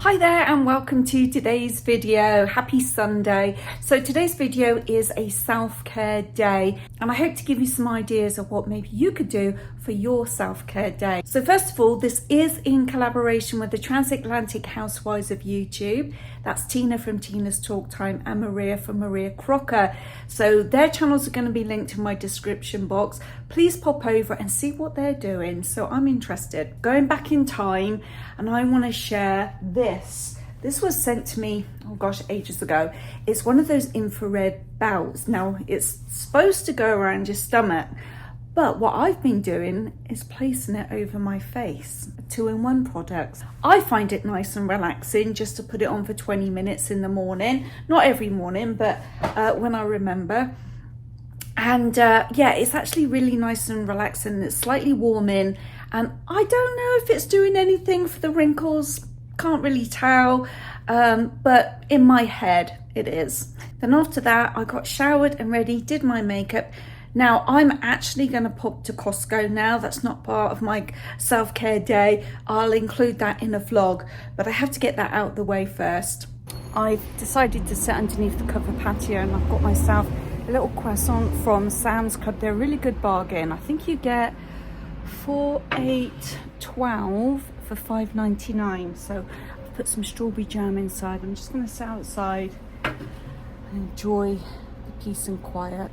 Hi there and welcome to today's video. Happy Sunday. So today's video is a self-care day and I hope to give you some ideas of what maybe you could do for your self-care day. So first of all, this is in collaboration with the Transatlantic Housewives of YouTube. That's Tina from Tina's Talk Time and Maria from Maria Crocker. So their channels are going to be linked in my description box. Please pop over and see what they're doing. So I'm interested. Going back in time, and I want to share this. This was sent to me, oh gosh, ages ago. It's one of those infrared belts. Now it's supposed to go around your stomach, but what I've been doing is placing it over my face. 2-in-1 products. I find it nice and relaxing just to put it on for 20 minutes in the morning. Not every morning, but when I remember. And yeah, it's actually really nice and relaxing. It's slightly warming. And I don't know if it's doing anything for the wrinkles. Can't really tell. But in my head, it is. Then after that, I got showered and ready, did my makeup. Now, I'm actually going to pop to Costco now. That's not part of my self-care day. I'll include that in a vlog, but I have to get that out the way first. I've decided to sit underneath the covered patio and I've got myself a little croissant from Sam's Club. They're a really good bargain. I think you get 4, 8, 12 for $5.99. So I've put some strawberry jam inside. I'm just going to sit outside and enjoy the peace and quiet.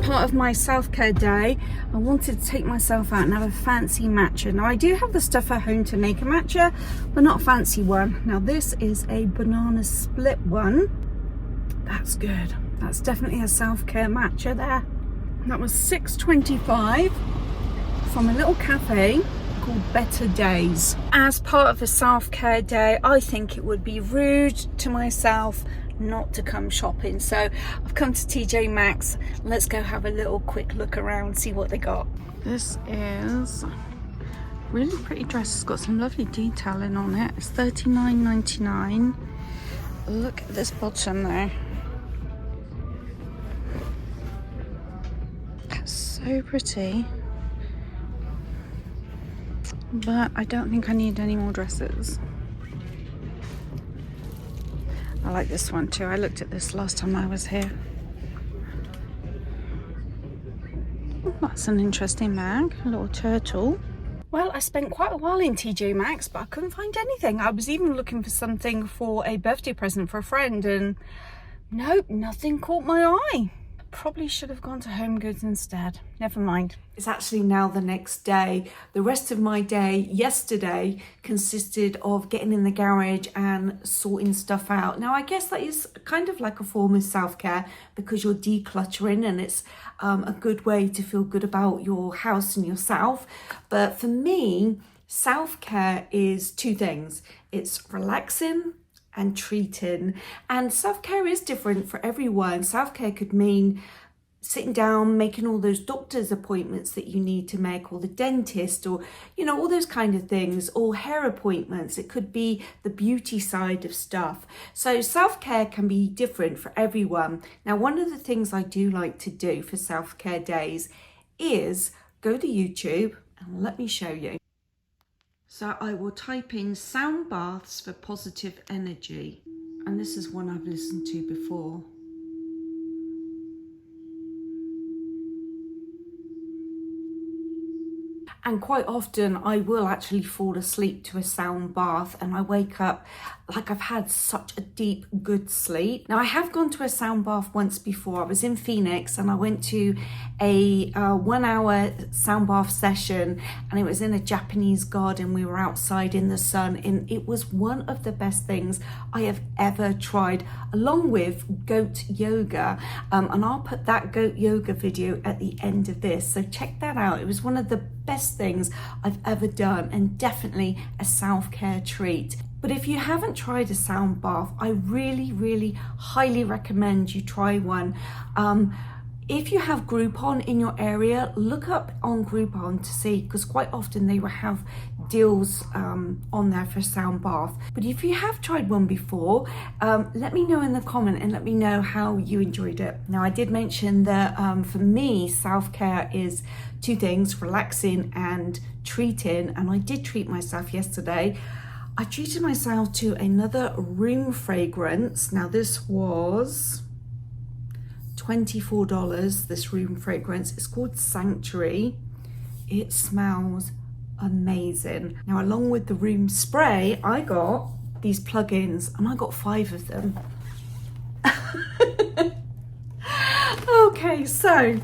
Of my self-care day, I wanted to take myself out and have a fancy matcha. Now I do have the stuff at home to make a matcha, but not a fancy one. Now this is a banana split one. That's good. That's definitely a self-care matcha there. That was $6.25 from a little cafe called Better Days. As part of a self-care day, I think it would be rude to myself not to come shopping. So I've come to TJ Maxx. Let's go have a little quick look around, see what they got. This is really pretty dress. It's got some lovely detailing on it. It's $39.99. Look at this bottom there. That's so pretty. But I don't think I need any more dresses. I like this one too. I looked at this last time I was here. That's an interesting bag, a little turtle. Well, I spent quite a while in TJ Maxx, but I couldn't find anything. I was even looking for something for a birthday present for a friend, and nope, nothing caught my eye. Probably should have gone to Home Goods instead. Never mind. It's actually now the next day. The rest of my day yesterday consisted of getting in the garage and sorting stuff out. Now, I guess that is kind of like a form of self-care because you're decluttering and it's a good way to feel good about your house and yourself. But for me, self-care is two things. It's relaxing and treating, and self-care is different for everyone. Self-care could mean sitting down, making all those doctor's appointments that you need to make, or the dentist, or you know, all those kind of things, or hair appointments. It could be the beauty side of stuff. So self-care can be different for everyone. Now, one of the things I do like to do for self-care days is go to YouTube and let me show you. So I will type in sound baths for positive energy. And this is one I've listened to before. And quite often I will actually fall asleep to a sound bath and I wake up like I've had such a deep, good sleep. Now I have gone to a sound bath once before. I was in Phoenix and I went to a 1-hour sound bath session and it was in a Japanese garden. We were outside in the sun and it was one of the best things I have ever tried, along with goat yoga. And I'll put that goat yoga video at the end of this. So check that out. It was one of the best things I've ever done and definitely a self-care treat. But if you haven't tried a sound bath, I really, really highly recommend you try one. If you have Groupon in your area, look up on Groupon to see, because quite often they will have deals on there for sound bath. But if you have tried one before, let me know in the comment and let me know how you enjoyed it. Now, I did mention that for me, self-care is two things: relaxing and treating. And I did treat myself yesterday. I treated myself to another room fragrance. Now, this was $24, this room fragrance. It's called Sanctuary. It smells amazing. Now, along with the room spray, I got these plugins, and I got 5 of them. Okay, so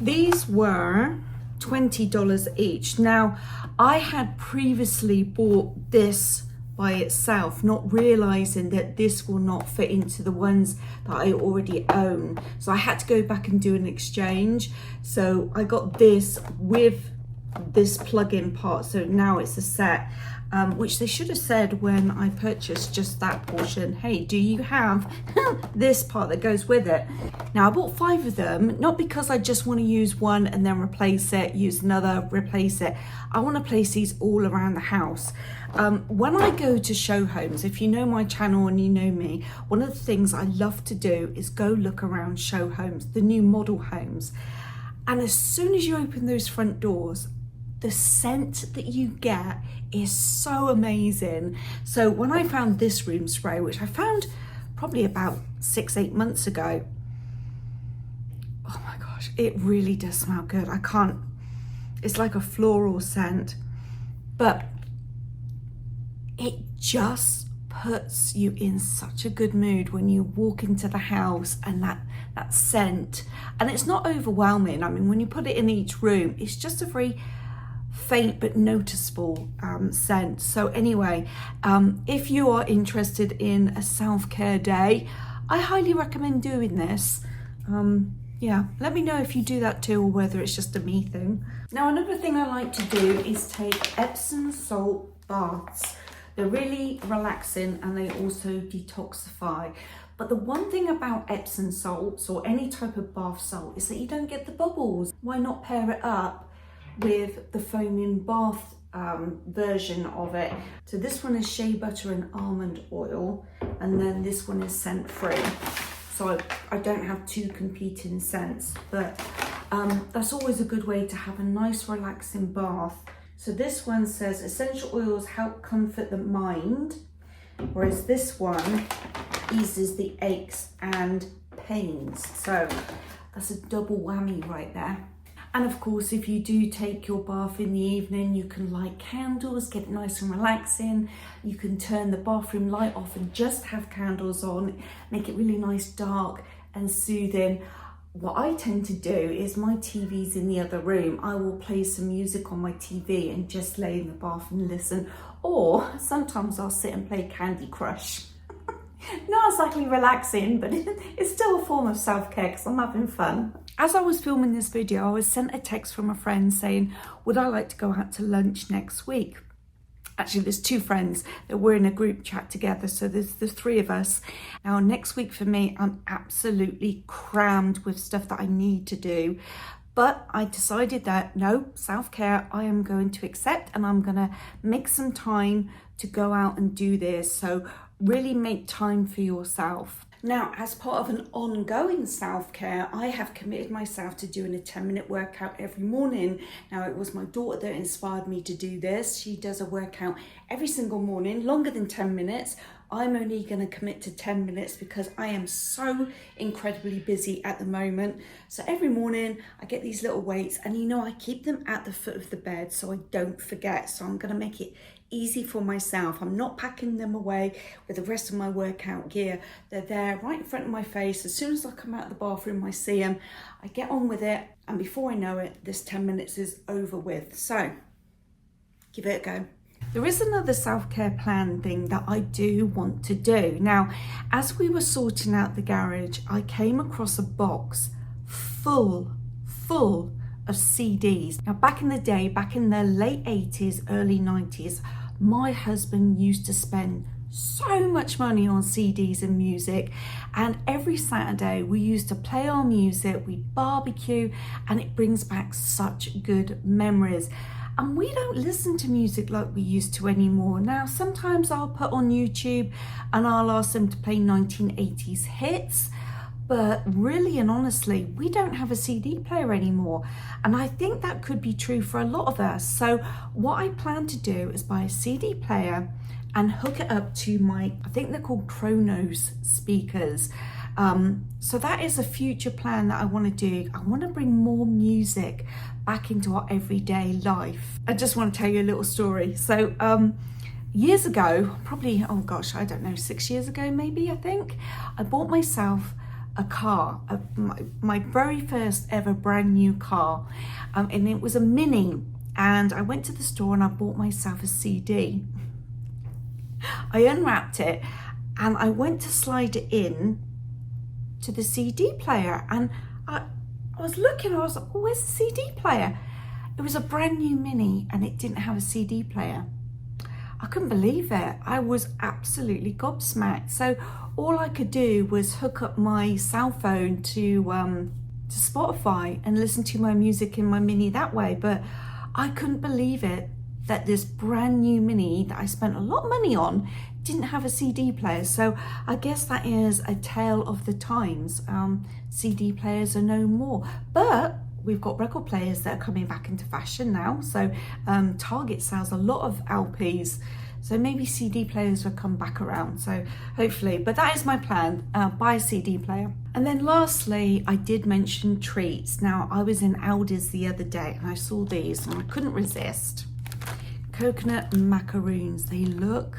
these were $20 each. Now, I had previously bought this by itself, not realizing that this will not fit into the ones that I already own. So I had to go back and do an exchange. So I got this with this plug-in part. So now it's a set, which they should have said when I purchased just that portion. Hey, do you have this part that goes with it? Now, I bought 5 of them, not because I just want to use one and then replace it, use another, replace it. I want to place these all around the house. When I go to show homes, if you know my channel and you know me, one of the things I love to do is go look around show homes, the new model homes. And as soon as you open those front doors, the scent that you get is so amazing. So when I found this room spray, which I found probably about 6-8 months ago, oh my gosh, it really does smell good. It's like a floral scent, but it just puts you in such a good mood when you walk into the house, and that scent, and it's not overwhelming. I mean, when you put it in each room, it's just a very faint but noticeable scent. So anyway, if you are interested in a self-care day, I highly recommend doing this. Yeah, let me know if you do that too, or whether it's just a me thing. Now, another thing I like to do is take Epsom salt baths. They're really relaxing and they also detoxify. But the one thing about Epsom salts or any type of bath salt is that you don't get the bubbles. Why not pair it up with the foaming bath version of it? So this one is shea butter and almond oil, and then this one is scent free. So I don't have 2 competing scents, but that's always a good way to have a nice relaxing bath. So this one says essential oils help comfort the mind, whereas this one eases the aches and pains. So that's a double whammy right there. And of course, if you do take your bath in the evening, you can light candles, get it nice and relaxing. You can turn the bathroom light off and just have candles on, make it really nice, dark and soothing. What I tend to do is, my TV's in the other room, I will play some music on my TV and just lay in the bath and listen. Or sometimes I'll sit and play Candy Crush. Not exactly relaxing, but it's still a form of self-care because I'm having fun. As I was filming this video, I was sent a text from a friend saying, would I like to go out to lunch next week? Actually, there's 2 friends that we're in a group chat together, so there's the 3 of us. Now, next week for me, I'm absolutely crammed with stuff that I need to do. But I decided that no, self-care I am going to accept, and I'm going to make some time to go out and do this. So really make time for yourself. Now, as part of an ongoing self-care, I have committed myself to doing a 10-minute workout every morning. Now, it was my daughter that inspired me to do this. She does a workout every single morning, longer than 10 minutes. I'm only going to commit to 10 minutes because I am so incredibly busy at the moment. So every morning I get these little weights, and I keep them at the foot of the bed so I don't forget. So I'm going to make it easy for myself. I'm not packing them away with the rest of my workout gear. They're there right in front of my face. As soon as I come out of the bathroom, I see them, I get on with it, and before I know it, this 10 minutes is over with. So give it a go. There is another self-care plan thing that I do want to do. Now, as we were sorting out the garage, I came across a box full of CDs. Now, back in the day, back in the late 80s, early 90s, my husband used to spend so much money on CDs and music, and every Saturday we used to play our music, we barbecue, and it brings back such good memories. And we don't listen to music like we used to anymore. Now, sometimes I'll put on YouTube and I'll ask them to play 1980s hits, but really and honestly, we don't have a CD player anymore. And I think that could be true for a lot of us. So what I plan to do is buy a CD player and hook it up to my, I think they're called Kronos speakers. So that is a future plan that I want to do. I want to bring more music back into our everyday life. I just want to tell you a little story. So years ago, probably, oh gosh, I don't know, 6 years ago maybe, I think, I bought myself a car, my very first ever brand new car, and it was a Mini. And I went to the store and I bought myself a CD. I unwrapped it and I went to slide it in to the CD player, and I was looking, I was like, oh, where's the CD player? It was a brand new Mini and it didn't have a CD player. I couldn't believe it. I was absolutely gobsmacked. So all I could do was hook up my cell phone to Spotify and listen to my music in my Mini that way. But I couldn't believe it that this brand new Mini that I spent a lot of money on didn't have a CD player. So I guess that is a tale of the times. CD players are no more, but we've got record players that are coming back into fashion now. So Target sells a lot of LPs, so maybe CD players will come back around, so hopefully. But that is my plan, buy a CD player. And then lastly, I did mention treats. Now, I was in Outings the other day and I saw these and I couldn't resist. Coconut macaroons, they look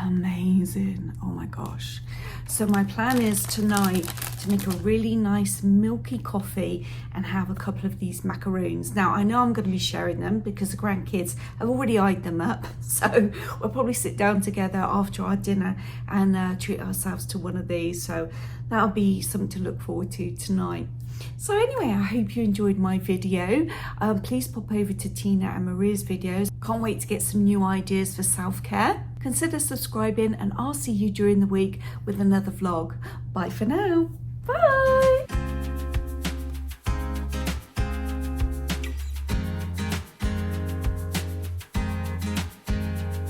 amazing. Oh my gosh. So my plan is tonight to make a really nice milky coffee and have a couple of these macaroons. Now, I know I'm going to be sharing them because the grandkids have already eyed them up. So we'll probably sit down together after our dinner and treat ourselves to one of these. So that'll be something to look forward to tonight. So anyway, I hope you enjoyed my video. Please pop over to Tina and Maria's videos. Can't wait to get some new ideas for self-care. Consider subscribing and I'll see you during the week with another vlog. Bye for now. Bye.